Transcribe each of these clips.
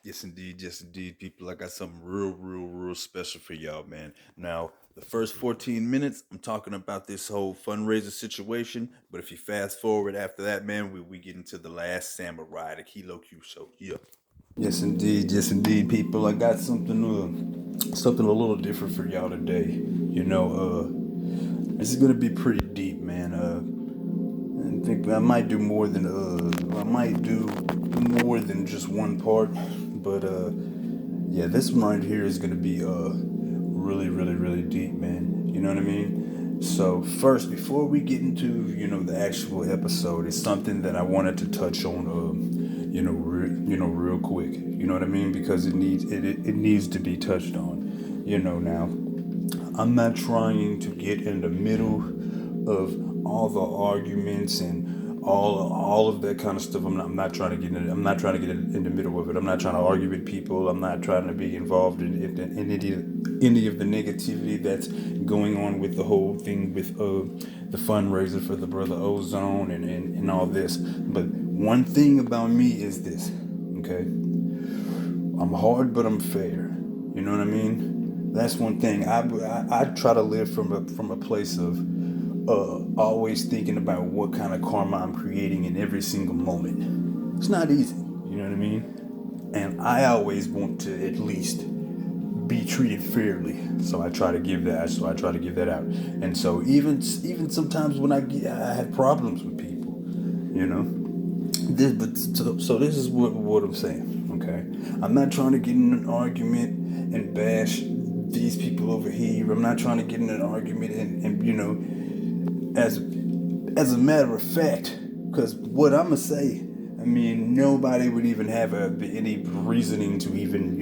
Yes, indeed, people. I got something real special for y'all, man. Now, the first 14 minutes, I'm talking about this whole fundraiser situation. But if you fast forward after that, man, we get into the last samurai, the Kilo Q show. Yeah. Yes, indeed, people. I got something a little different for y'all today. This is gonna be pretty deep, man. I think I might do more than I might do more than just one part, but yeah, this one right here is gonna be really deep, man. You know what I mean? So first, before we get into the actual episode, it's something that I wanted to touch on, real quick. You know what I mean? Because it needs to be touched on. Now I'm not trying to get in the middle of all the arguments and all of that kind of stuff. I'm not trying to get in. I'm not trying to get in the middle of it. I'm not trying to argue with people. I'm not trying to be involved in any of the negativity that's going on with the whole thing with the fundraiser for the brother Ozone and all this. But one thing about me is this, okay? I'm hard, but I'm fair. You know what I mean? That's one thing. I try to live from a place of always thinking about what kind of karma I'm creating in every single moment. It's not easy. You know what I mean? And I always want to at least be treated fairly. So I try to give that. So I try to give that out. And so even sometimes when I have problems with people, you know. So this is what I'm saying, okay? I'm not trying to get in an argument and bash these people over here. I'm not trying to get in an argument and as a matter of fact, because what I'm gonna say, I mean, nobody would even have any reasoning to even,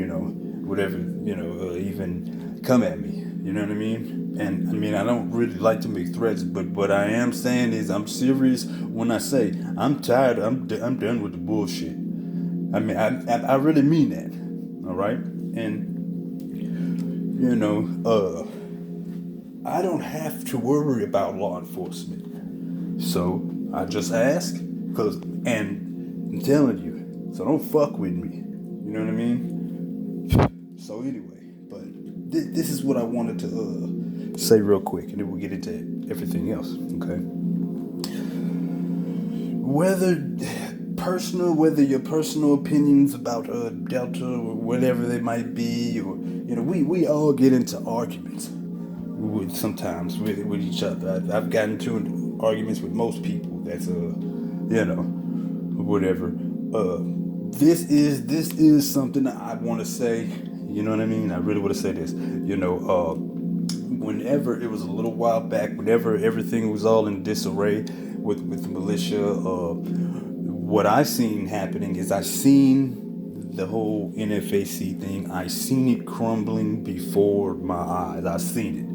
whatever, even come at me. You know what I mean? And I mean, I don't really like to make threats, but what I am saying is I'm serious when I say I'm tired. I'm done with the bullshit. I mean, I really mean that. All right, and I don't have to worry about law enforcement. So I just ask, and I'm telling you, so don't fuck with me. You know what I mean? So anyway, but this is what I wanted to say real quick, and then we'll get into everything else. Okay. Whether your personal opinions about Delta or whatever they might be, or we all get into arguments sometimes with each other. I've gotten into arguments with most people. That's whatever. This is something that I want to say. You know what I mean? I really want to say this. Whenever it was a little while back, whenever everything was all in disarray with the militia, what I seen happening is I seen the whole NFAC thing. I seen it crumbling before my eyes. I seen it.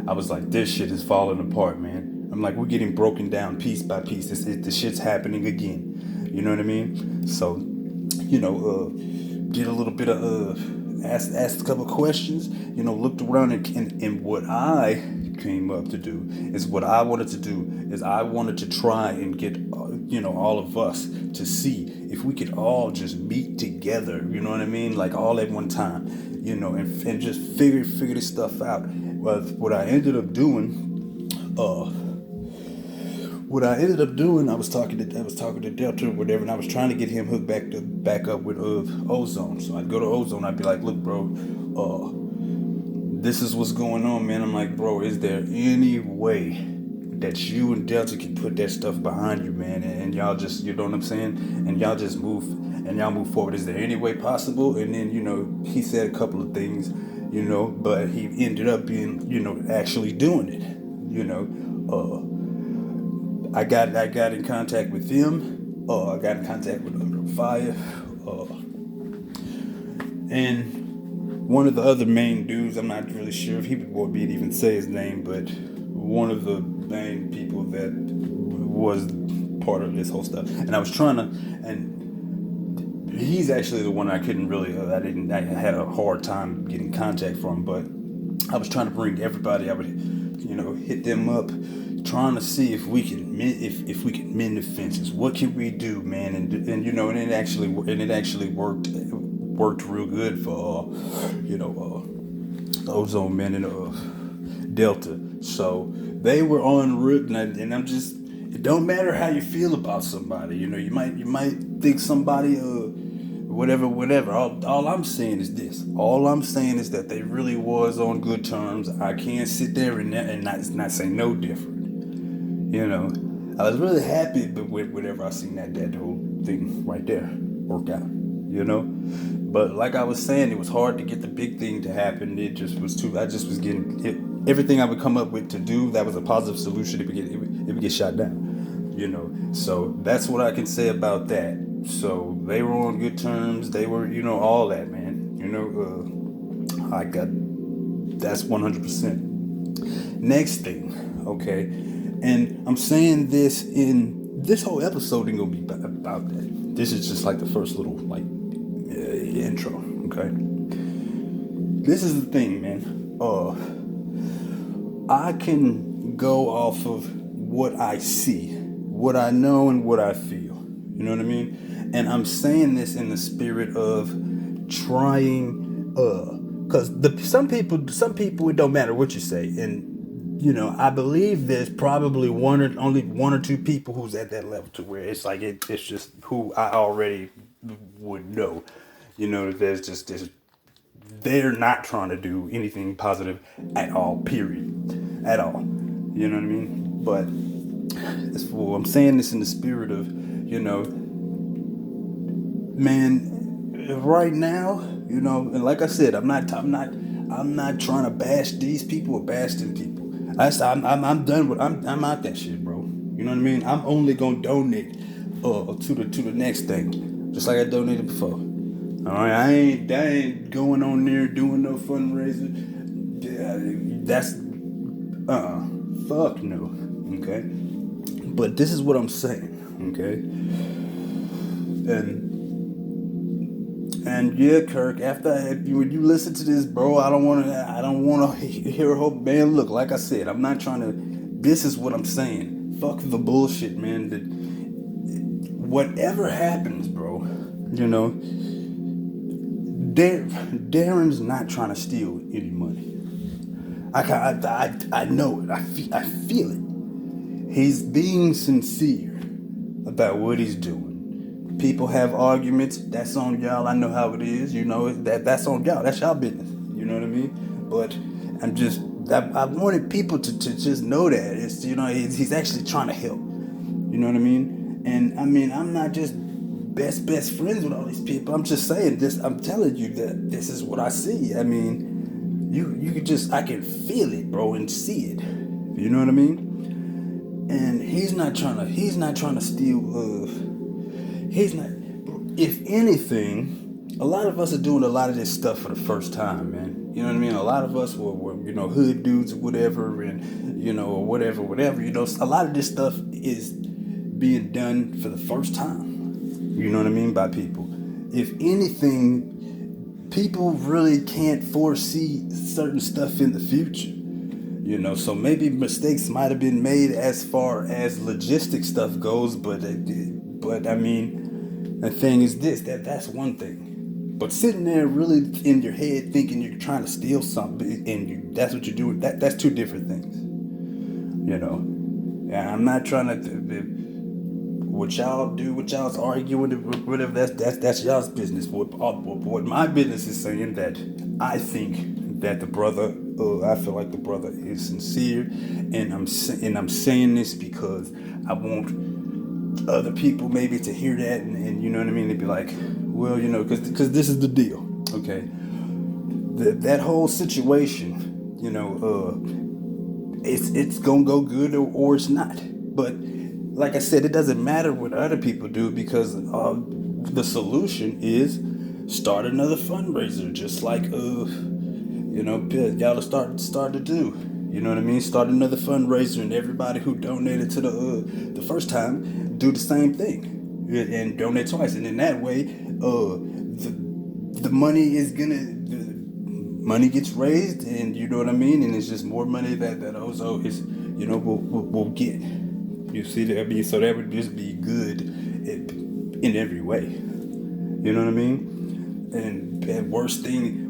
I was like, this shit is falling apart, man. I'm like, we're getting broken down piece by piece. This shit's happening again. You know what I mean? So, did a little bit of asked a couple questions. Looked around and what I came up to do is what I wanted to do is I wanted to try and get all of us to see if we could all just meet together. You know what I mean? Like all at one time. And just figure this stuff out. But what I ended up doing, I was talking to Delta or whatever, and I was trying to get him hooked back up with Ozone. So I'd go to Ozone. I'd be like, look, bro, this is what's going on, man. I'm like, bro, is there any way that you and Delta can put that stuff behind you, man, and y'all just, you know what I'm saying, and y'all just move forward? Is there any way possible? And then he said a couple of things, but he ended up being actually doing it. I got in contact with him. I got in contact with Under Fire, and one of the other main dudes. I'm not really sure if he would even say his name, but one of the main people that was part of this whole stuff. And I was trying to, and he's actually the one I couldn't really. I had a hard time getting contact from, but I was trying to bring everybody. I would, hit them up, trying to see if we can if we can mend the fences. What can we do, man? And it actually worked worked real good for Ozone men in Delta. So they were on route, and I'm just. It don't matter how you feel about somebody. You might think somebody whatever. All I'm saying is this. All I'm saying is that they really was on good terms. I can't sit there and not say no different. I was really happy with whenever I seen that whole thing right there work out. But like I was saying, it was hard to get the big thing to happen. It just was too. I just was getting everything I would come up with to do that was a positive solution. It would get shot down. So that's what I can say about that. So they were on good terms. They were, all that, man. I got that's 100%. Next thing, okay, and I'm saying this in this whole episode ain't gonna be about that. This is just like the first little intro, okay. This is the thing, man. I can go off of what I see, what I know, and what I feel. You know what I mean? And I'm saying this in the spirit of trying, because some people, it don't matter what you say, and I believe there's probably only one or two people who's at that level to where it's like it's just who I already would know. There's they're not trying to do anything positive at all. Period. At all. You know what I mean? But I'm saying this in the spirit of, man, right now, and like I said, I'm not trying to bash these people or bash them people. I'm done with I'm out that shit, bro. You know what I mean? I'm only gonna donate to the next thing, just like I donated before. All right, I ain't going on there doing no fundraiser. That's fuck no. Okay, but this is what I'm saying. Okay, and yeah, Kirk. When you listen to this, bro, I don't want to hear a whole man. Look, like I said, I'm not trying to. This is what I'm saying. Fuck the bullshit, man. Whatever happens, bro. Darren's not trying to steal any money. I know it. I feel it. He's being sincere about what he's doing. People have arguments. That's on y'all. I know how it is. That's on y'all. That's y'all business. You know what I mean? But I wanted people to just know that it's he's actually trying to help. You know what I mean? And I mean, I'm not just best friends with all these people. I'm just saying this. I'm telling you that this is what I see. I mean, you could I can feel it, bro, and see it. You know what I mean? And he's not trying to steal. He's not. If anything, a lot of us are doing a lot of this stuff for the first time, man. You know what I mean? A lot of us were hood dudes or whatever, and or whatever. A lot of this stuff is being done for the first time. You know what I mean? By people. If anything, people really can't foresee certain stuff in the future. So maybe mistakes might have been made as far as logistic stuff goes, but I mean, the thing is that's one thing. But sitting there really in your head thinking you're trying to steal something and that's what you're doing, that's two different things. And I'm not trying to. What y'all do, what y'all's arguing, whatever, that's y'all's business. What my business is saying that I think that the brother, I feel like the brother is sincere, and I'm saying this because I want other people maybe to hear that, and you know what I mean. They'd be like, well, because this is the deal, okay? That whole situation, it's gonna go good or it's not, but. Like I said, it doesn't matter what other people do because the solution is start another fundraiser, just like y'all start to do. You know what I mean? Start another fundraiser, and everybody who donated to the first time do the same thing and donate twice, and in that way, the money money gets raised, and you know what I mean, and it's just more money that Ozone is will get. You see that? So that would just be good in every way. You know what I mean? And worst thing.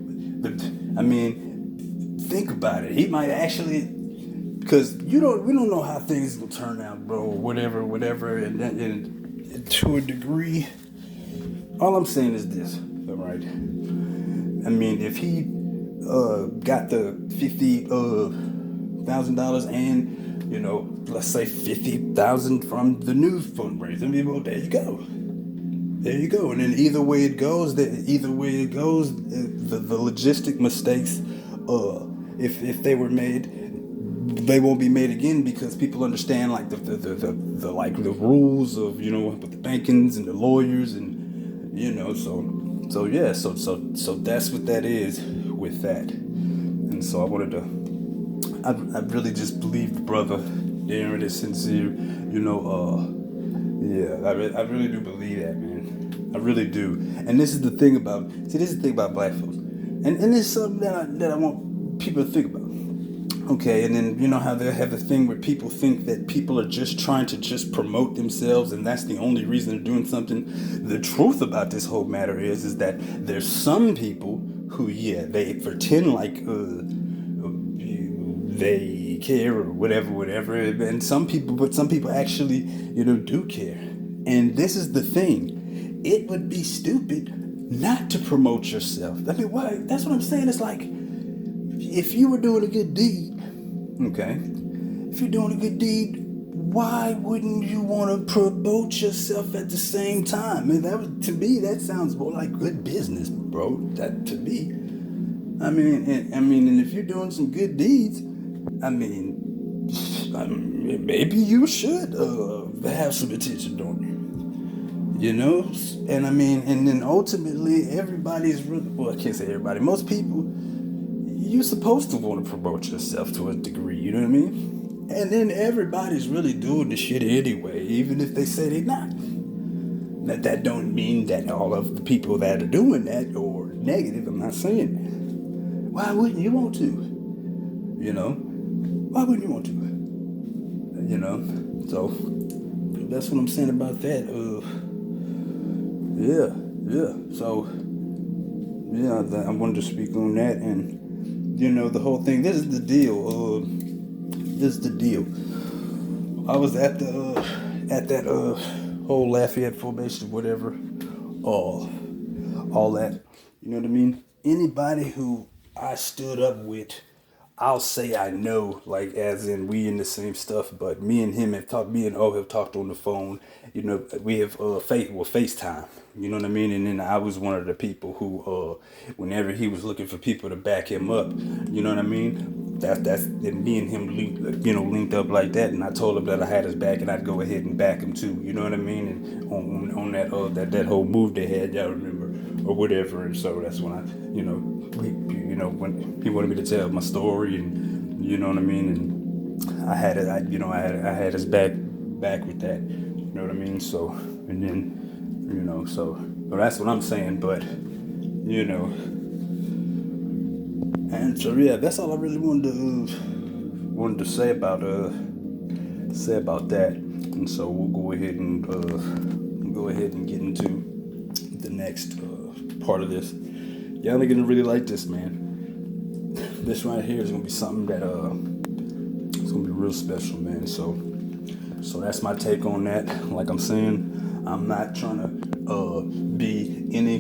I mean, think about it. He might actually, because we don't know how things will turn out, bro. Whatever. And to a degree, all I'm saying is this, all right? I mean, if he got the $50,000 and let's say 50,000 from the new fundraiser, I mean, well, there you go. And then either way it goes, the logistic mistakes, if they were made, they won't be made again, because people understand like the rules of with the bankings and the lawyers and so that's what that is with that. And so I really just believe the brother Darren is sincere. I really do believe that, man. I really do. And this is the thing about black folks, and it's something that I want people to think about. Okay, and then how they have the thing where people think that people are just trying to just promote themselves, and that's the only reason they're doing something. The truth about this whole matter is that there's some people who, they pretend like they care or whatever, and some people actually do care. And this is the thing: it would be stupid not to promote yourself. I mean, why? That's what I'm saying. It's like, if you were doing a good deed, okay, if you're doing a good deed, why wouldn't you want to promote yourself at the same time? I mean, to me, that sounds more like good business, bro. That to me. I mean, and if you're doing some good deeds, I mean, maybe you should have some attention on you. And I mean, and then ultimately, everybody's really, well, I can't say everybody, most people, you're supposed to want to promote yourself to a degree, you know what I mean? And then everybody's really doing the shit anyway, even if they say they're not. That don't mean that all of the people that are doing that are negative. I'm not saying that. Why wouldn't you want to? Why wouldn't you want to? So that's what I'm saying about that. So I wanted to speak on that, and the whole thing. This is the deal. I was at that whole Lafayette formation, whatever. All that. You know what I mean? Anybody who I stood up with, I'll say I know, like as in we in the same stuff, but me and O have talked on the phone. We have FaceTime. You know what I mean? And then I was one of the people who, whenever he was looking for people to back him up, you know what I mean? That's me and him linked up like that, and I told him that I had his back and I'd go ahead and back him too. You know what I mean? And on that whole move they had, y'all remember, or whatever. And so that's when when he wanted me to tell my story, and you know what I mean, and I had his back with that, you know what I mean. So, and then so that's what I'm saying. But and so that's all I really wanted to say about that. And so we'll go ahead and get into the next part of this. Y'all are gonna really like this, man. This right here is gonna be something that it's gonna be real special, man. So that's my take on that. Like I'm saying, I'm not trying to be any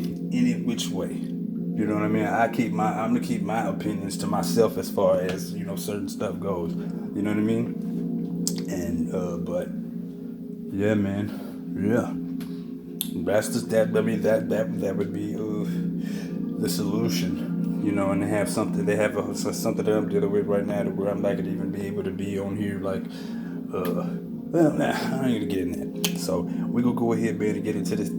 which way. You know what I mean? I'm gonna keep my opinions to myself as far as certain stuff goes. You know what I mean? And but yeah, man, yeah. That's just that. I mean, that would be the solution. And they have something that I'm dealing with right now, to where I'm not gonna even be able to be on here, like, I ain't gonna get in that. So we gonna go ahead, man, and get into this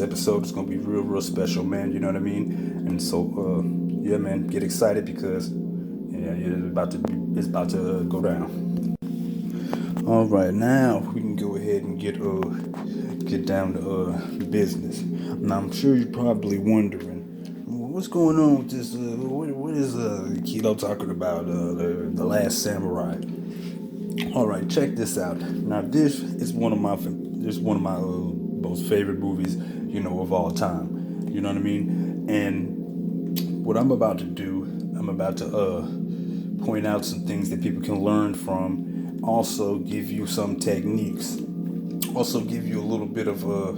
episode. It's gonna be real special, man. You know what I mean? And so, yeah, man, get excited, because it's about to go down. All right, now we can go ahead and get down to business. Now I'm sure you're probably wondering, what's going on with this? What is Kilo talking about? The Last Samurai. All right, check this out. Now this is one of my most favorite movies, of all time. You know what I mean? And what I'm about to do, I'm about to point out some things that people can learn from, also give you some techniques, also give you a little bit of I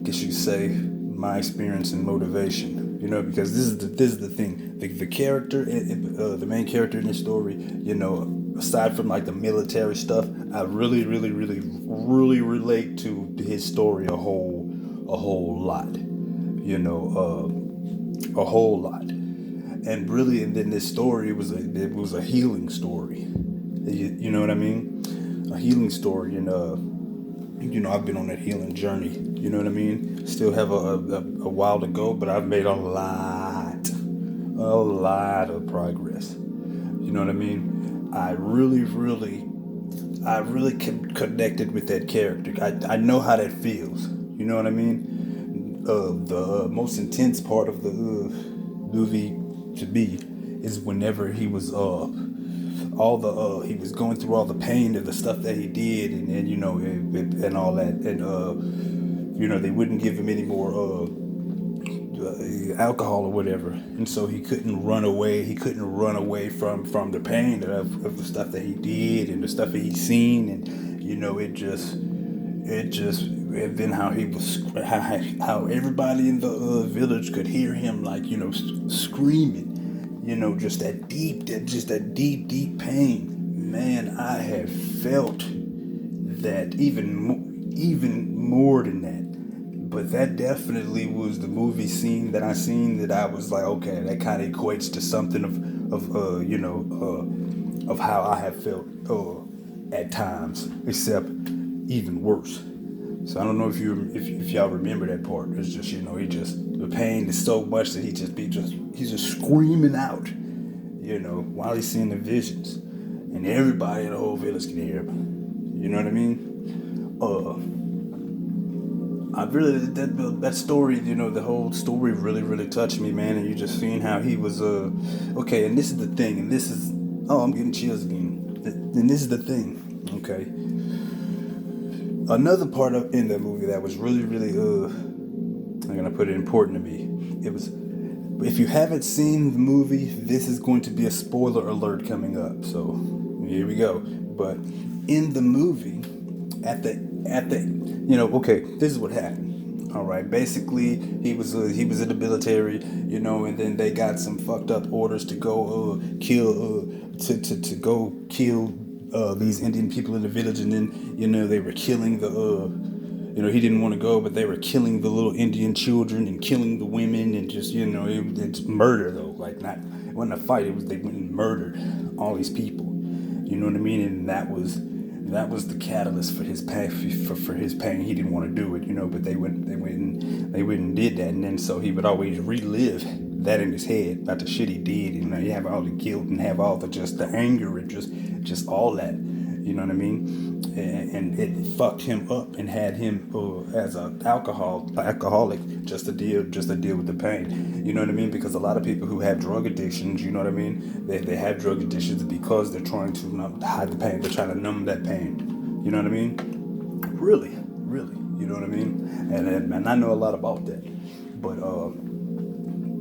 guess you could say, my experience and motivation. Because this is the thing. The character, the main character in the story. Aside from like the military stuff, I really, really, really, really relate to his story a whole lot. A whole lot. And really, and then this story it was a healing story. You know what I mean? A healing story, and I've been on that healing journey. You know what I mean? Still have a while to go, but I've made a lot of progress. You know what I mean? I really connected with that character. I know how that feels. You know what I mean? The most intense part of the movie to me is whenever he was he was going through all the pain of the stuff that he did, and all that, and they wouldn't give him any more alcohol or whatever, and so he couldn't run away. He couldn't run away from the pain of the stuff that he did and the stuff that he's seen, and and then how he was how everybody in the village could hear him, like, screaming, just that deep pain. Man, I have felt that even more than that. But that definitely was the movie scene that I seen that I was like, okay, that kind of equates to something of how I have felt at times, except even worse. So I don't know if y'all remember that part. It's just, the pain is so much that he's just screaming out, while he's seeing the visions, and everybody in the whole village can hear him. You know what I mean? I really that story, the whole story really, really touched me, man. And you just seeing how he was okay. And this is the thing, and this is I'm getting chills again. And this is the thing, okay. Another part in that movie that was really, really I'm gonna put it important to me. It was, if you haven't seen the movie, this is going to be a spoiler alert coming up. So here we go. But in the movie, at the okay, this is what happened. All right, basically he was in the military, and then they got some fucked up orders to go kill to go kill these Indian people in the village, and then they were killing he didn't want to go, but they were killing the little Indian children and killing the women, and just it's murder though, like, not, it wasn't a fight, it was they went and murdered all these people. You know what I mean? And that was the catalyst for his pain. For his pain, he didn't want to do it, but they went and did that, and then so he would always relive that in his head about the shit he did, and he have all the guilt and have all the anger and just all that, you know what I mean? And it fucked him up and had him as an alcoholic, just to deal with the pain. You know what I mean? Because a lot of people who have drug addictions, you know what I mean, they have drug addictions because they're trying to hide the pain. They're trying to numb that pain. You know what I mean? Really, you know what I mean? And I know a lot about that. But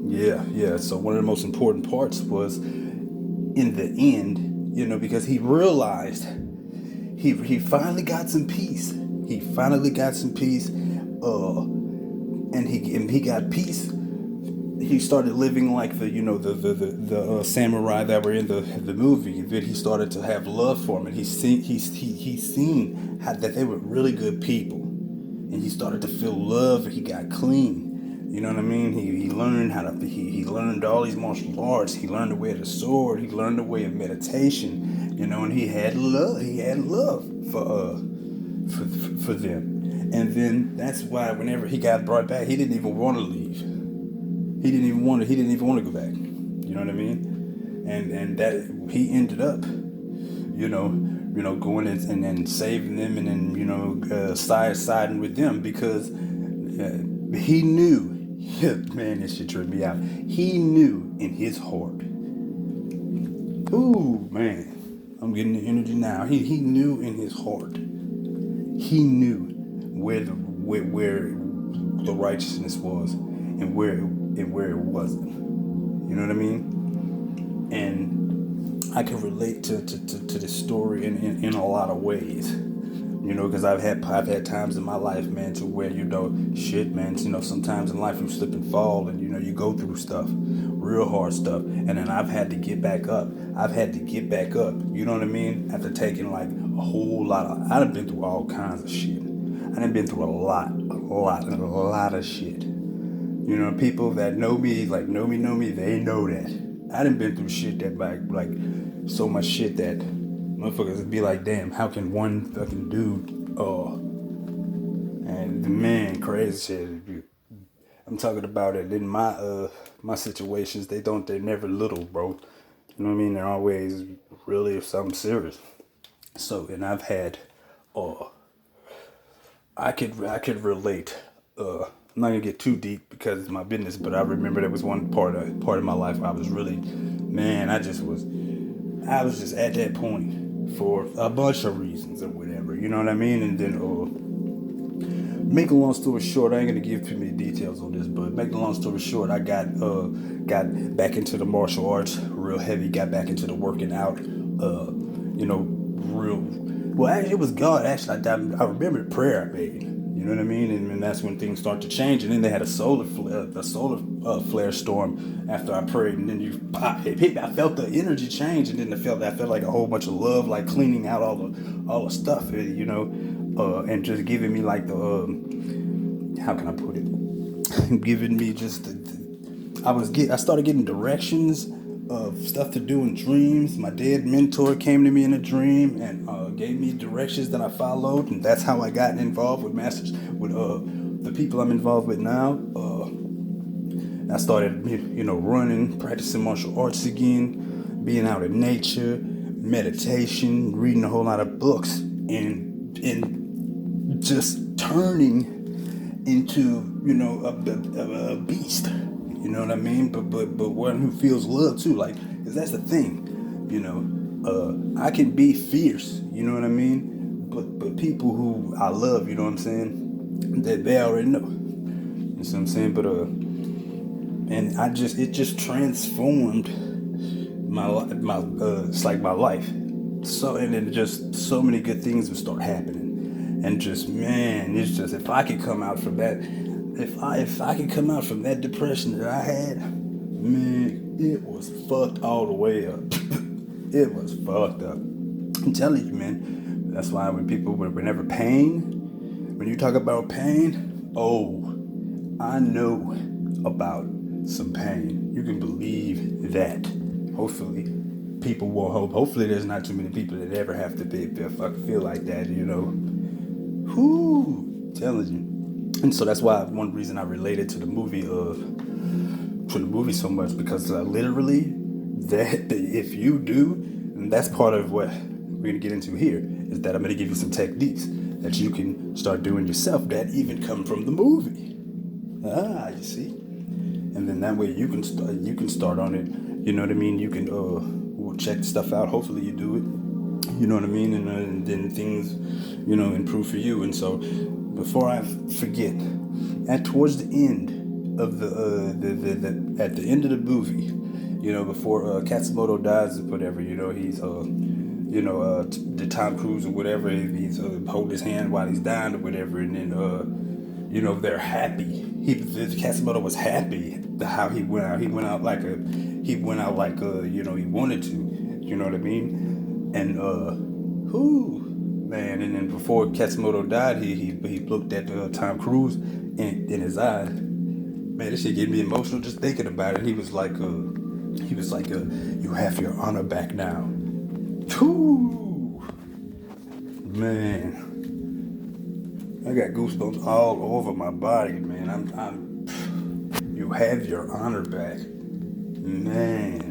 yeah. So one of the most important parts was in the end, because he realized he finally got some peace. He finally got some peace, and he got peace. He started living like the samurai that were in the movie. That he started to have love for him, and he's seen how that they were really good people, and he started to feel love. And he got clean. You know what I mean? He learned he learned all these martial arts. He learned the way of the sword. He learned the way of meditation. And he had love. He had love for them. And then that's why whenever he got brought back, he didn't even want to leave. He didn't even want to go back. You know what I mean? And that he ended up, going in and saving them, and then siding with them, because he knew. Man, this shit tripped me out. He knew in his heart. Ooh, man, I'm getting the energy now. He knew in his heart. He knew where the righteousness was, and where and where it wasn't. You know what I mean? And I can relate to this story in a lot of ways. Because I've had times in my life, man, to where shit, man. Sometimes in life you slip and fall, and you go through stuff, real hard stuff, and then I've had to get back up. You know what I mean? After taking like a whole lot of, I done been through all kinds of shit. I done been through a lot of shit. People that know me, know me, they know that. I done been through shit that like so much shit that motherfuckers would be like, damn, how can one fucking dude, and the man, crazy shit. I'm talking about it in my situations. They're never little, bro. You know what I mean? They're always really something serious. So, and I've had, I could relate. I'm not gonna get too deep because it's my business, but I remember there was one part of my life where I was really, man, I was just at that point for a bunch of reasons or whatever. You know what I mean? And then, make a long story short, I ain't gonna give too many details on this, but make a long story short, I got back into the martial arts real heavy. Got back into the working out. Real well. Actually, it was God. Actually, I remember the prayer I made. You know what I mean? And that's when things start to change. And then they had a solar flare storm after I prayed. And then it hit me. I felt the energy change, and then I felt like a whole bunch of love, like cleaning out all the stuff, and just giving me like the how can I put it? Giving me just I started getting directions of stuff to do in dreams. My dead mentor came to me in a dream and gave me directions that I followed, and that's how I got involved with masters, with the people I'm involved with now. I started, running, practicing martial arts again, being out in nature, meditation, reading a whole lot of books, and just turning into, a beast. You know what I mean? But one who feels love too, like, cause that's the thing, I can be fierce, you know what I mean? But people who I love, you know what I'm saying? That they already know. You know what I'm saying? But and it just transformed it's like my life. So, and then just so many good things would start happening, and just, man, it's just, if I could come out from that. If I could come out from that depression that I had, man, it was fucked all the way up. It was fucked up. I'm telling you, man. That's why whenever when you talk about pain, I know about some pain. You can believe that. Hopefully, people will hope. Hopefully, there's not too many people that ever have to feel like that, Whoo, telling you. And so that's why one reason I related to the movie so much, because literally that if you do, and that's part of what we're gonna get into here, is that I'm gonna give you some techniques that you can start doing yourself that even come from the movie. You see, and then that way you can start on it. You know what I mean? You can check stuff out. Hopefully you do it. You know what I mean? And then things, improve for you. And so, before I forget, towards the end of at the end of the movie, before Katsumoto dies or whatever, he's the Tom Cruise or whatever, he's holding his hand while he's dying or whatever, and then they're happy. Katsumoto was happy how he went out. He went out like he wanted to. You know what I mean? And man, and then before Katsumoto died, he looked at Tom Cruise in his eye. Man, this shit get me emotional just thinking about it. He was like, you have your honor back now. Whew. Man, I got goosebumps all over my body, man. You have your honor back, man.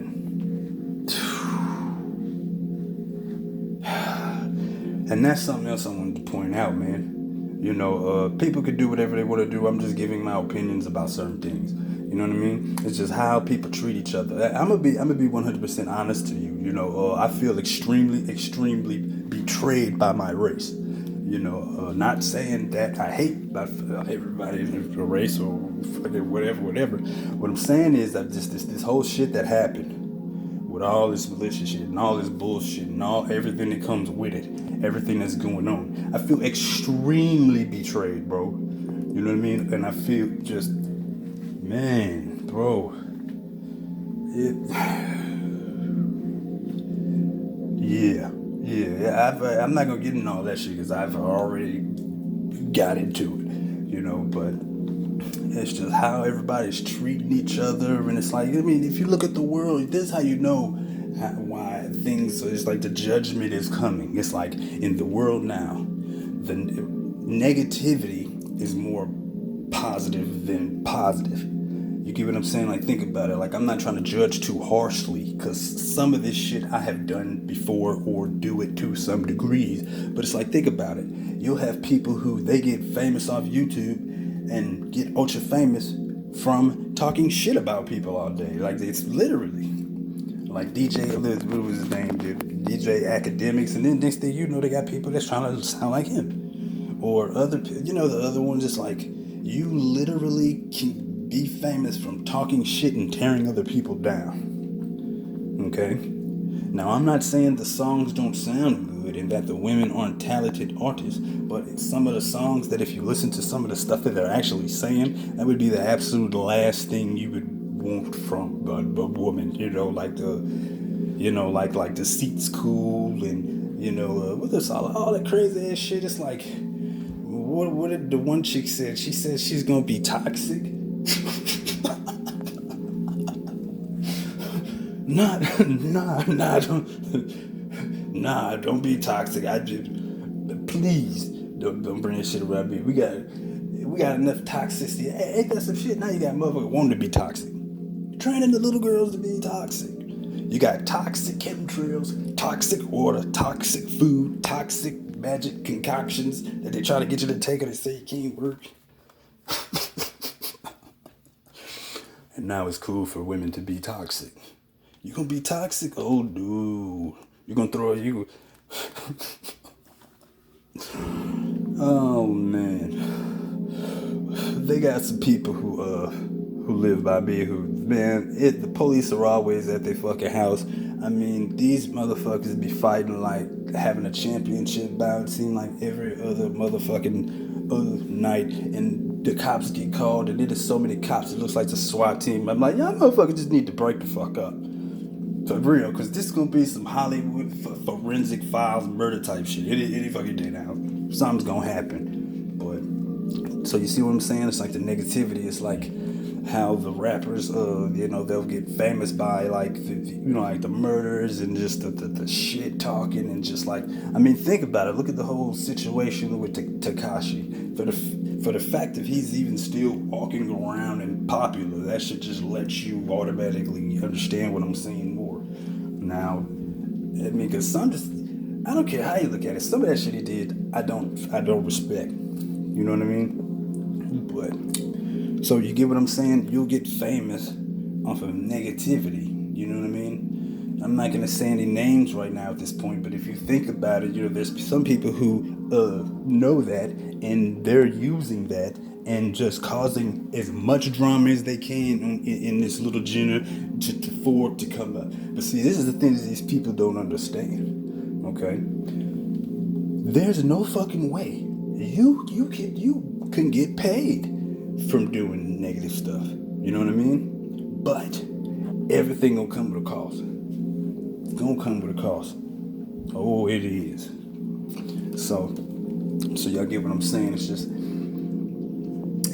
And that's something else I wanted to point out, man. People could do whatever they want to do. I'm just giving my opinions about certain things. You know what I mean? It's just how people treat each other. I'm gonna be 100% honest to you. I feel extremely, extremely betrayed by my race. Not saying that I hate everybody in the race or fucking whatever. What I'm saying is that this whole shit that happened with all this militia shit and all this bullshit and all everything that comes with it, everything that's going on, I feel extremely betrayed, bro. You know what I mean? And I feel just, man, bro. Yeah, yeah. I'm not gonna get into all that shit because I've already got into it, But it's just how everybody's treating each other, and it's like, I mean, if you look at the world, this is how you know why things. It's like the judgment is coming. It's like in the world now, the negativity is more positive than positive. You get what I'm saying? Like, think about it. Like, I'm not trying to judge too harshly because some of this shit I have done before or do it to some degrees. But it's like, think about it. You'll have people who they get famous off YouTube and get ultra famous from talking shit about people all day. Like, it's literally like DJ, what was his name? DJ Academics. And then next thing you know, they got people that's trying to sound like him. Or the other ones, it's like, you literally can be famous from talking shit and tearing other people down. Okay? Now, I'm not saying the songs don't sound good and that the women aren't talented artists, but it's some of the songs that if you listen to some of the stuff that they're actually saying, that would be the absolute last thing you would want from a woman. Like the seats cool and, with this all that crazy ass shit. It's like, what did the one chick said? She said she's gonna be toxic. Don't be toxic. Please don't bring this shit around me. We got enough toxicity. Ain't that some shit? Now you got motherfuckers wanting to be toxic, training the little girls to be toxic. You got toxic chemtrails, toxic water, toxic food, toxic magic concoctions that they try to get you to take and they say it can't work. And now it's cool for women to be toxic. You gonna be toxic? Oh, dude. You gonna throw you. Oh, man. They got some people who live by me the police are always at their fucking house. I mean, these motherfuckers be fighting like having a championship bout, seem like every other motherfucking night, and the cops get called, and there's so many cops, it looks like the SWAT team. I'm like, y'all motherfuckers just need to break the fuck up. For real, because this is going to be some Hollywood forensic files murder type shit. Any fucking day now. Something's going to happen. But, so you see what I'm saying? It's like the negativity. It's like how the rappers, they'll get famous by like, like the murders and just the shit talking and just like, I mean, think about it. Look at the whole situation with Tekashi. For the fact that he's even still walking around and popular, that should just let you automatically understand what I'm saying more. Now, I mean, because I don't care how you look at it. Some of that shit he did, I don't respect. You know what I mean? But, so you get what I'm saying? You'll get famous off of negativity. You know what I mean? I'm not going to say any names right now at this point, but if you think about it, there's some people who know that, and they're using that and just causing as much drama as they can in this little genre for it to come up. But see, this is the thing that these people don't understand. Okay? There's no fucking way you can get paid from doing negative stuff. You know what I mean? But everything gonna come with a cost. It's gonna come with a cost. Oh, it is. So y'all get what I'm saying? It's just,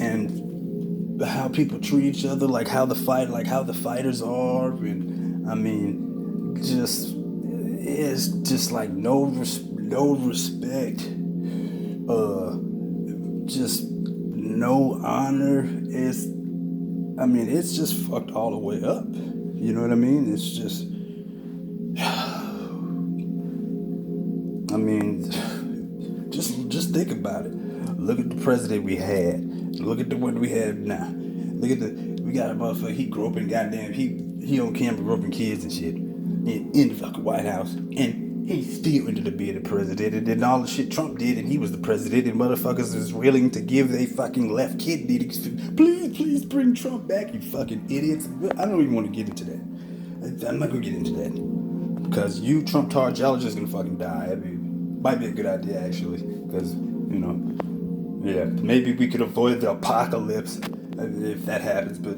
and how people treat each other, like how the fighters are, and I mean, it's just like no respect, just no honor. It's just fucked all the way up. You know what I mean? It's just, I mean, just think about it. Look at the president we had. Look at the one we have now. We got a motherfucker, he groping, goddamn, he on camera groping kids and shit in the fucking White House. And he still ended up being the president, and then all the shit Trump did, and he was the president, and motherfuckers is willing to give a fucking left kidney. Please bring Trump back, you fucking idiots. I don't even want to get into that. I'm not gonna get into that because you Trump tards, y'all are just gonna fucking die. Might be a good idea actually, because yeah, maybe we could avoid the apocalypse if that happens. But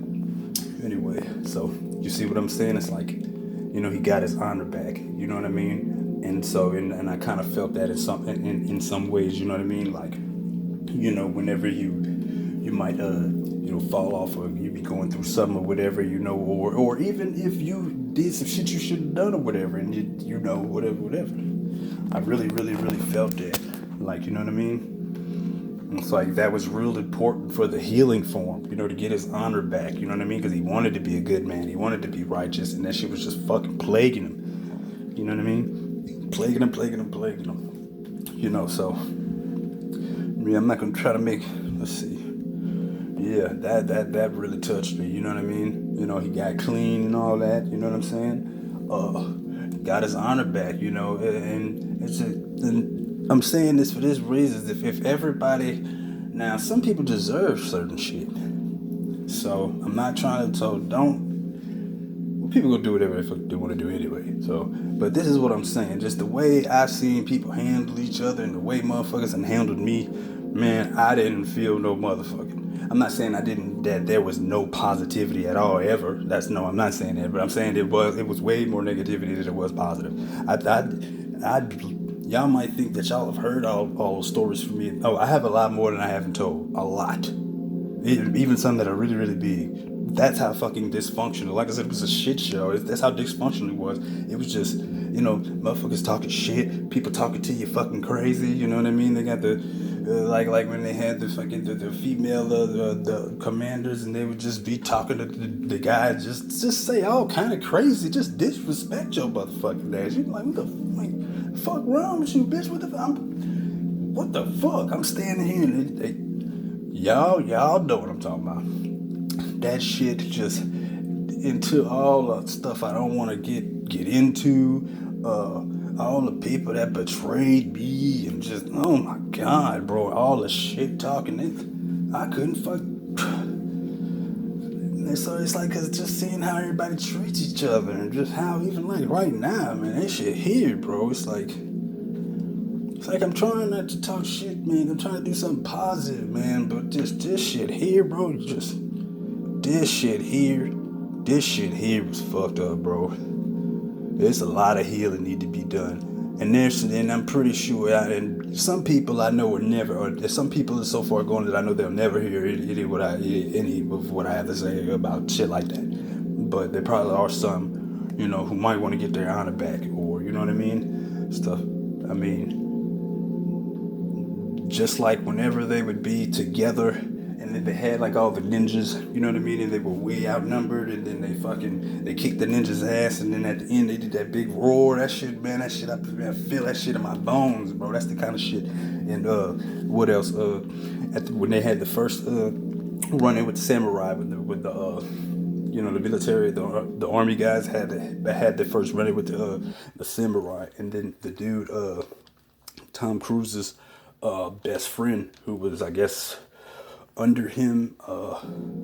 anyway, so you see what I'm saying? It's like, he got his honor back. You know what I mean? And so, and I kind of felt that in some ways. You know what I mean? Like, whenever you might fall off, or you be going through something or whatever, or even if you did some shit you shouldn't have done or whatever, and whatever. I really, really, really felt that. Like, you know what I mean? It's like that was real important for the healing for him, to get his honor back. You know what I mean? Because he wanted to be a good man. He wanted to be righteous, and that shit was just fucking plaguing him. You know what I mean? Plaguing him. So yeah, I'm not gonna try to make. Let's see. Yeah, that really touched me. You know what I mean? He got clean and all that. You know what I'm saying? Got his honor back. And it's and I'm saying this for this reason. If everybody, now some people deserve certain shit. So I'm not trying to. So don't. People gonna do whatever they want to do anyway. So, but this is what I'm saying. Just the way I've seen people handle each other and the way motherfuckers and handled me, man, I didn't feel no motherfucking. I'm not saying that there was no positivity at all ever. I'm not saying that, but I'm saying it was way more negativity than it was positive. Y'all might think that y'all have heard all the stories from me. Oh, I have a lot more than I haven't told. A lot. Even some that are really, really big. That's how fucking dysfunctional. Like I said, it was a shit show. That's how dysfunctional it was. It was just, motherfuckers talking shit. People talking to you fucking crazy. You know what I mean? They got the, like when they had the fucking, the female, the commanders, and they would just be talking to the guys, just say all kind of crazy, just disrespect your motherfucking ass. You like, what the fuck wrong with you, bitch? What the fuck? I'm standing here and y'all know what I'm talking about. That shit just into all the stuff I don't want to get into. All the people that betrayed me and just, oh my God, bro, all the shit talking. I couldn't fuck. And so it's like, cause just seeing how everybody treats each other and just how even like right now, man, that shit here, bro. It's like I'm trying not to talk shit, man. I'm trying to do something positive, man. But just this shit here, bro, this shit here was fucked up, bro. There's a lot of healing need to be done. And I'm pretty sure, and some people I know will never, or there's some people that so far gone that I know they'll never hear any of what I have to say about shit like that. But there probably are some, who might want to get their honor back, or, you know what I mean? Stuff. I mean, just like whenever they would be together, and then they had like all the ninjas, you know what I mean? And they were way outnumbered, and then they kicked the ninjas' ass, and then at the end they did that big roar. That shit, man, I feel that shit in my bones, bro. That's the kind of shit. And what else? When they had the first run-in with the samurai, with the the military, the army guys had the first run-in with the samurai, and then the dude, Tom Cruise's best friend, who was, I guess, under him,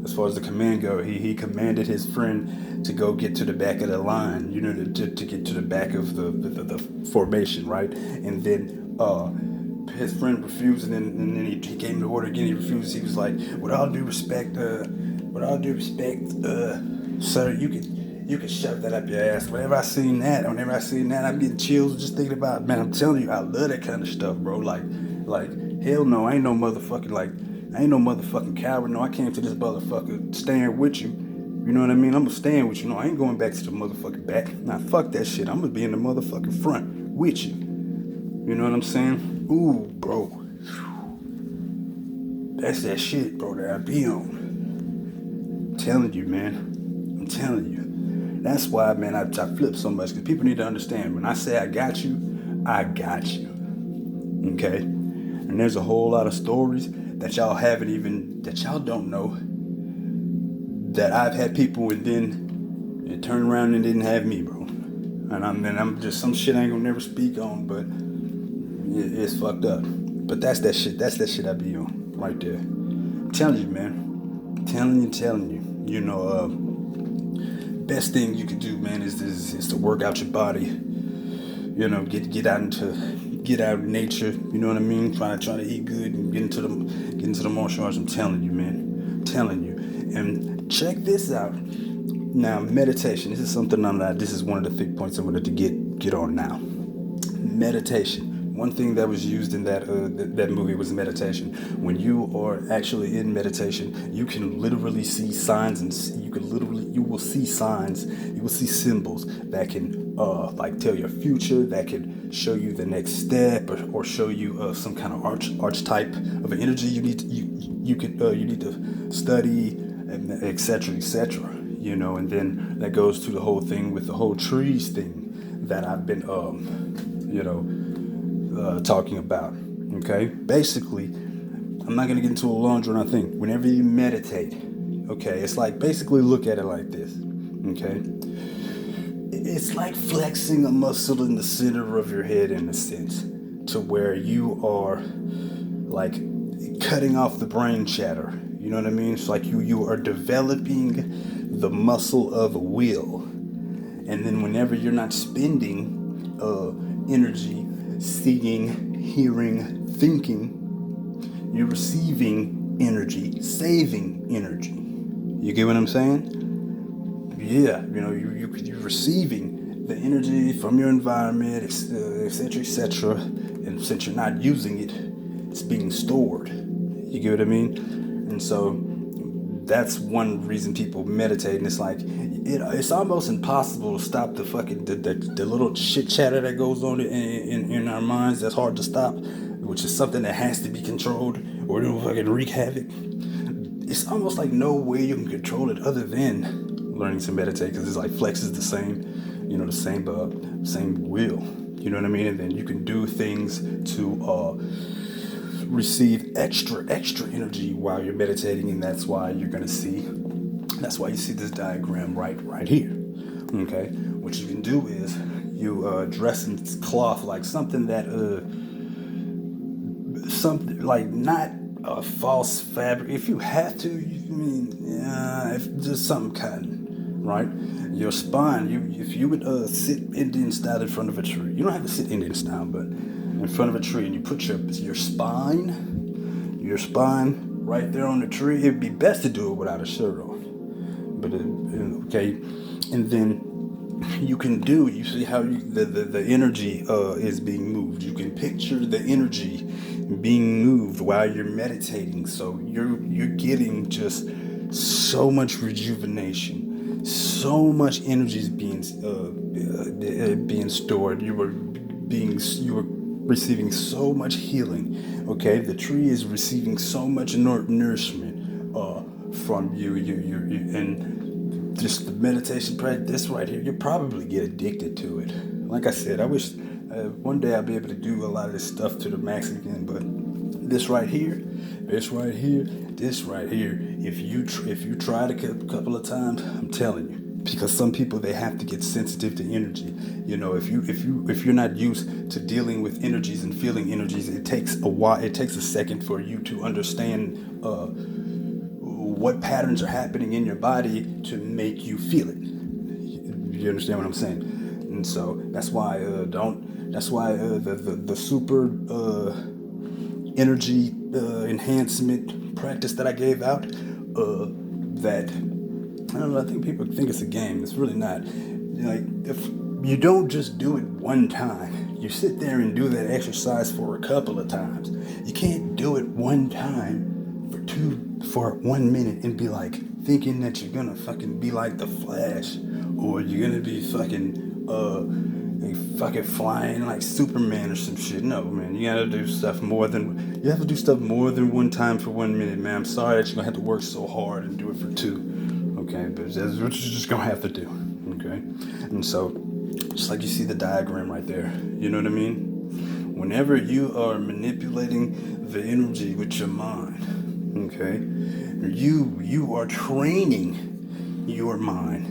as far as the command go, he commanded his friend to go get to the back of the line, to get to the back of the formation, right? And then his friend refused, and then he came to order again. He refused. He was like, with all due respect, sir, you can shove that up your ass. Whenever I seen that, I'm getting chills just thinking about it. Man, I'm telling you, I love that kind of stuff, bro. Like hell no, I ain't no motherfucking coward. No, I came to this motherfucker stand with you. You know what I mean? I'm gonna stand with you. No, I ain't going back to the motherfucking back. Nah, fuck that shit. I'm gonna be in the motherfucking front with you. You know what I'm saying? Ooh, bro. That's that shit, bro, that I be on. I'm telling you, man. I'm telling you. That's why, man, I flip so much, because people need to understand, when I say I got you, I got you. Okay? And there's a whole lot of stories that y'all don't know, that I've had people, and then it turned around and didn't have me, bro. And I'm just some shit I ain't gonna never speak on, but it's fucked up. But that's that shit. That's that shit I be on right there. I'm telling you, man. Telling you. You know, best thing you can do, man, is to work out your body. You know, get out in nature. You know what I mean? Try to eat good and get into the martial arts. I'm telling you, man. I'm telling you. And check this out. Now, meditation. This is something This is one of the thick points I wanted to get on now. Meditation. One thing that was used in that movie was meditation. When you are actually in meditation, you can literally see signs, and you will see signs, you will see symbols that can like tell your future, that can show you the next step, or show you some kind of archetype of an energy you need to study, and etc. etc. You know, and then that goes to the whole thing with the whole trees thing that I've been talking about. Okay, basically, I'm not gonna get into a long drawn out thing. Whenever you meditate, okay, it's like, basically look at it like this. Okay, it's like flexing a muscle in the center of your head, in a sense, to where you are like cutting off the brain chatter. You know what I mean? It's like you are developing the muscle of will, and then whenever you're not spending energy seeing, hearing, thinking, you're receiving energy, saving energy. You get what I'm saying? Yeah, you know, you're receiving the energy from your environment, etc., etc. And since you're not using it, it's being stored. You get what I mean? And so that's one reason people meditate, and it's like it's almost impossible to stop the fucking the little shit chatter that goes on in our minds. That's hard to stop, which is something that has to be controlled, or it'll fucking wreak havoc. It's almost like no way you can control it other than learning to meditate, because it's like flexes the same, you know, the same will. You know what I mean? And then you can do things to receive extra energy while you're meditating, and that's why you see this diagram right here. Okay, what you can do is you dress in cloth, like something like not a false fabric. If you have to, if just something cotton, right? Your spine, if you would sit Indian style in front of a tree. You don't have to sit Indian style, but in front of a tree, and you put your spine right there on the tree. It'd be best to do it without a shirt on. But okay, and then you see how the energy is being moved. You can picture the energy being moved while you're meditating. So you're getting just so much rejuvenation, so much energy is being stored. You were receiving so much healing. Okay, the tree is receiving so much nourishment from you. And just the meditation practice right here, you probably get addicted to it. Like I said, I wish one day I'll be able to do a lot of this stuff to the max again, but this right here, if you try it a couple of times, I'm telling you, because some people, they have to get sensitive to energy. You know, if you're not used to dealing with energies and feeling energies, it takes a while. It takes a second for you to understand what patterns are happening in your body to make you feel it. You understand what I'm saying? And so that's why the super energy enhancement practice that I gave out, that I don't know, I think people think it's a game. It's really not. Like, if you don't just do it one time, you sit there and do that exercise for a couple of times. You can't do it one time for 1 minute and be like thinking that you're gonna fucking be like the Flash, or you're gonna be fucking flying like Superman or some shit. No, man, you have to do stuff more than one time for 1 minute, man. I'm sorry that you're gonna have to work so hard and do it for two. Okay, but that's what you're just gonna have to do. Okay, and so just like you see the diagram right there, you know what I mean? Whenever you are manipulating the energy with your mind, okay, you are training your mind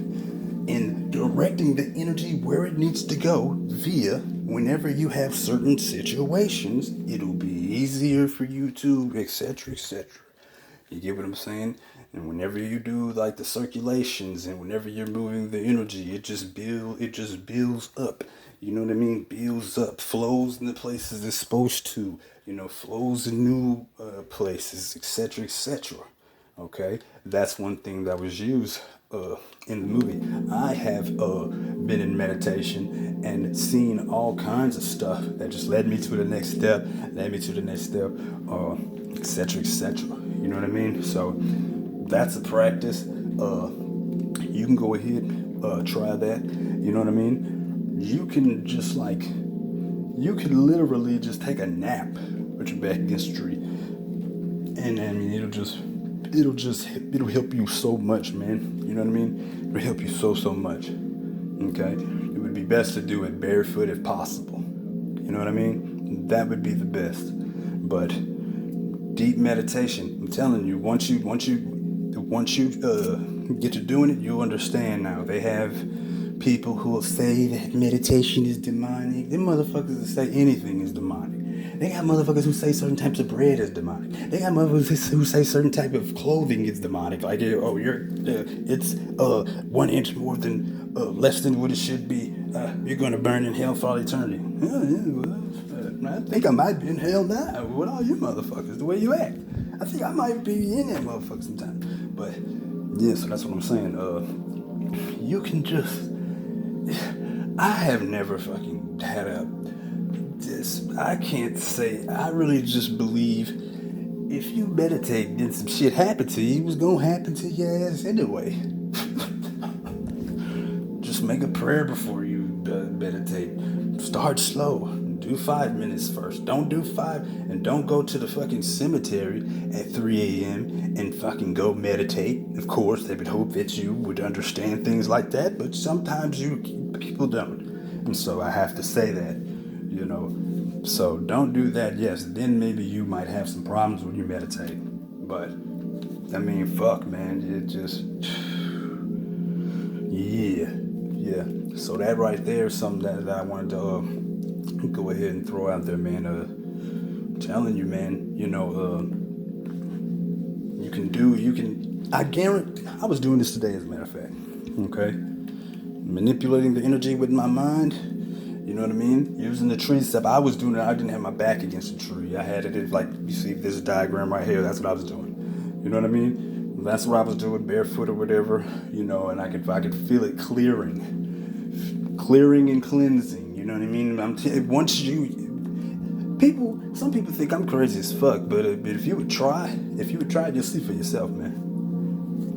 in directing the energy where it needs to go via whenever you have certain situations, it'll be easier for you to, etc., etc. You get what I'm saying? And whenever you do like the circulations and whenever you're moving the energy, it just builds up. You know what I mean? Builds up, flows in the places it's supposed to. Flows in new places, etc., etc. Okay, that's one thing that was used in the movie. I have been in meditation and seen all kinds of stuff that just led me to the next step, etc., etc. You know what I mean? So that's a practice. You can go ahead, try that. You know what I mean? You can literally just take a nap with your back against the tree, and I mean it'll help you so much, man. You know what I mean? It'll help you so much. Okay, it would be best to do it barefoot if possible. You know what I mean? That would be the best. But deep meditation, I'm telling you, once you get to doing it, you'll understand. Now they have people who will say that meditation is demonic. Them motherfuckers that say anything is demonic. They got motherfuckers who say certain types of bread is demonic. They got motherfuckers who say certain type of clothing is demonic. Like, it's 1 inch more than less than what it should be. You're gonna burn in hell for all eternity. I think I might be in hell now with all you motherfuckers. The way you act, I think I might be in that motherfucker sometime. But yeah, so that's what I'm saying. You can just. I have never fucking had I can't say, I really just believe if you meditate, then some shit happened to you, it was gonna happen to your ass anyway. Just make a prayer before you meditate. Start slow. Do 5 minutes first. Don't do 5, and don't go to the fucking cemetery at 3 a.m. and fucking go meditate. Of course, they would hope that you would understand things like that, but sometimes people don't. And so I have to say that, So don't do that. Yes, then maybe you might have some problems when you meditate. But, I mean, fuck, man. It just, yeah. So that right there is something that I wanted to go ahead and throw out there, man. I'm telling you, man, I guarantee, I was doing this today, as a matter of fact, okay? Manipulating the energy with my mind, you know what I mean? Using the tree step, I was doing it, I didn't have my back against the tree. I had it like, you see this diagram right here, that's what I was doing. You know what I mean? That's what I was doing, barefoot or whatever, and I could feel it clearing and cleansing, you know what I mean? Some people think I'm crazy as fuck, but if you would try, you'll see for yourself, man.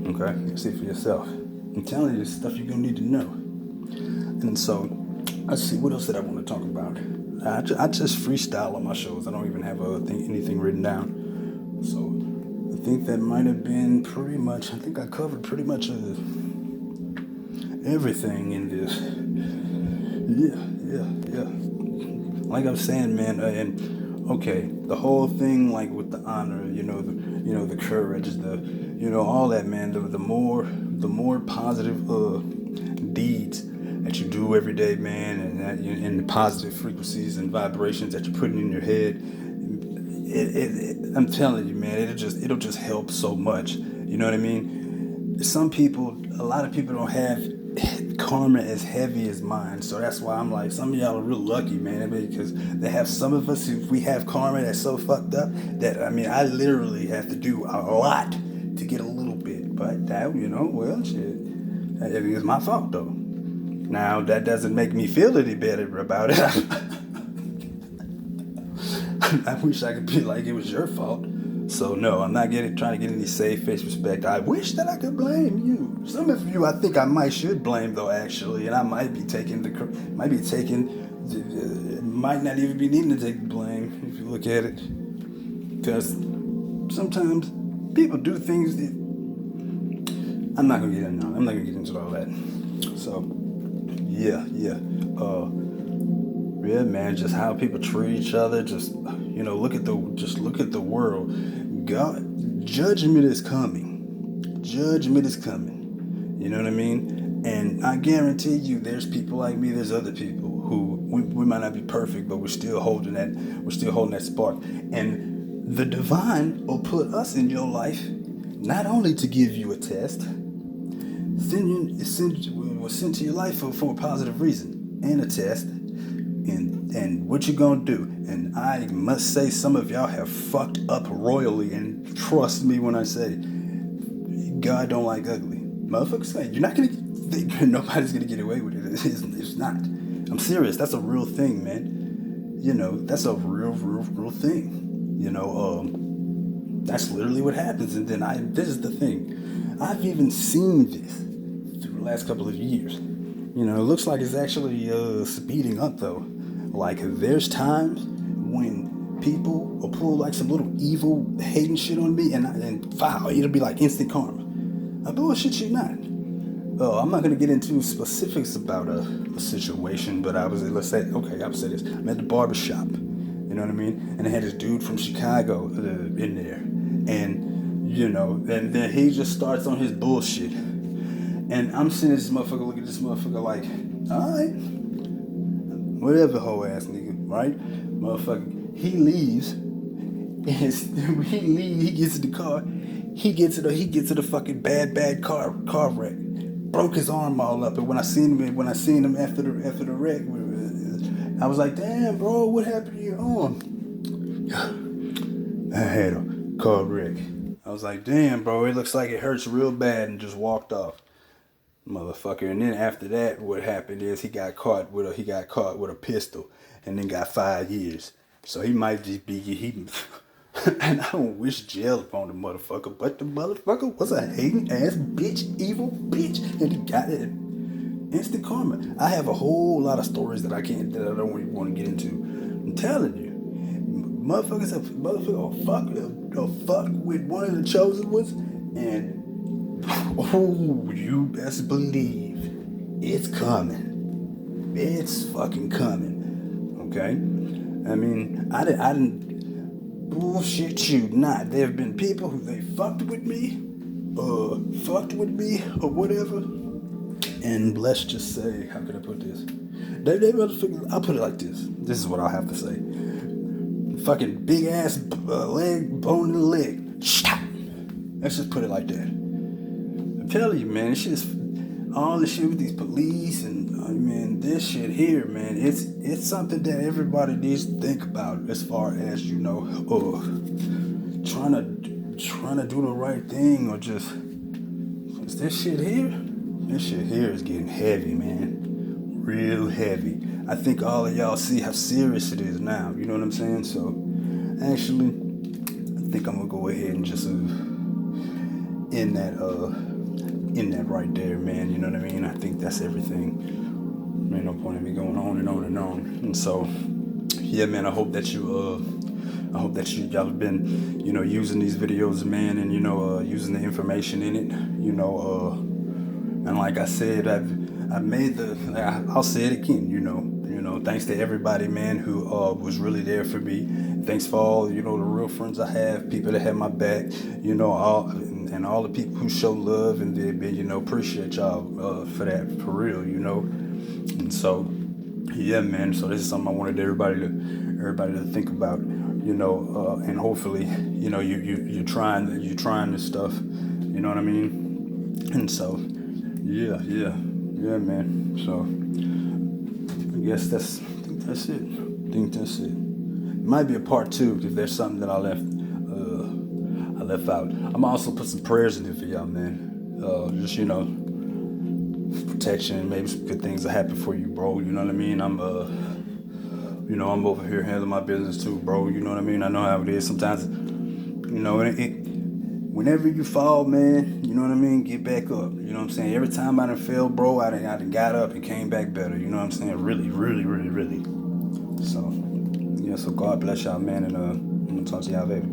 Okay? You'll see for yourself. I'm telling you, stuff you're gonna need to know. And so, let's see, what else did I want to talk about? I just freestyle on my shows. I don't even have anything written down. So, I think that might have been pretty much, I think I covered pretty much everything in this. Yeah. Like I was saying, man, and okay, the whole thing, like with the honor, the courage, all that, man. The more positive deeds that you do every day, man, and the positive frequencies and vibrations that you're putting in your head, I'm telling you, man, it'll just help so much. You know what I mean? A lot of people don't have karma as heavy as mine, so that's why I'm like, some of y'all are real lucky, man, because they have some of us, if we have karma that's so fucked up that, I literally have to do a lot to get a little bit, but that, well, shit, it's my fault though. Now, that doesn't make me feel any better about it. I wish I could be like it was your fault. So no, I'm not trying to get any save face respect. I wish that I could blame you. Some of you, I think I should blame though, actually, and I might not even be needing to take the blame if you look at it. Because sometimes people do things that I'm not gonna get into all that. So yeah, man, just how people treat each other. Just look at the world. God, judgment is coming. You know what I mean? And I guarantee you, there's people like me. There's other people who we might not be perfect, but we're still holding that. We're still holding that spark. And the divine will put us in your life, not only to give you a test. Was sent to your life for a positive reason and a test. And what you gonna do? And I must say, some of y'all have fucked up royally. And trust me when I say, God don't like ugly. Motherfuckers, you're not gonna think nobody's gonna get away with it. It's not. I'm serious. That's a real thing, man. That's a real thing. That's literally what happens. And then this is the thing. I've even seen this through the last couple of years. It looks like it's actually speeding up though. Like there's times when people will pull like some little evil hating shit on me, and wow, it'll be like instant karma. I bullshit you not. I'm not gonna get into specifics about a situation, but let's say this. I'm at the barbershop. You know what I mean? And I had this dude from Chicago in there, and and then he just starts on his bullshit, and I'm seeing this motherfucker look at this motherfucker like, all right, whatever, hoe ass nigga, right? Motherfucker, he leaves. He gets in the car. He gets to the fucking bad car wreck. Broke his arm all up. And when I seen him after the wreck, I was like, damn, bro, what happened to your arm? I had a car wreck. I was like, damn, bro, it looks like it hurts real bad, and just walked off. Motherfucker. And then after that, what happened is he got caught with a pistol, and then got 5 years. So he might just be and I don't wish jail upon the motherfucker, but the motherfucker was a hating ass bitch, evil bitch, and he got it. Instant karma. I have a whole lot of stories that I don't even want to get into. I'm telling you, motherfuckers will fuck with one of the chosen ones, and you best believe it's coming. It's fucking coming. Okay? I mean, I didn't bullshit you not. There have been people who they fucked with me or whatever. And let's just say, how could I put this? I'll put it like this. This is what I'll have to say. Fucking big ass leg, bone in the leg. Stop. Let's just put it like that. I'm telling you, man, it's just all the shit with these police and man, this shit here, man, it's something that everybody needs to think about as far as trying to do the right thing, or just this shit here. This shit here is getting heavy, man, real heavy. I think all of y'all see how serious it is now. You know what I'm saying? So actually, I think I'm gonna go ahead and just in that right there, man. You know what I mean? I think that's everything. Ain't no point in me going on and on and on. And so, yeah, man. I hope that y'all have been, using these videos, man, and using the information in it. And like I said, I'll say it again. Thanks to everybody, man, who was really there for me. Thanks for all, the real friends I have, people that have my back, all the people who show love, and appreciate y'all for that, for real, And so, yeah, man. So this is something I wanted everybody to think about, and hopefully, you're trying this stuff, you know what I mean? And so, yeah, man. So I guess I think that's it. It might be a part 2 if there's something that I left out. I'm also put some prayers in there for y'all, man. Just protection, maybe some good things will happen for you, bro. You know what I mean? I'm over here handling my business too, bro. You know what I mean? I know how it is. Sometimes, whenever you fall, man, you know what I mean? Get back up. You know what I'm saying? Every time I done fell, bro, I done got up and came back better. You know what I'm saying? Really, really, really, really. So, yeah, so God bless y'all, man, and I'm gonna talk to y'all later.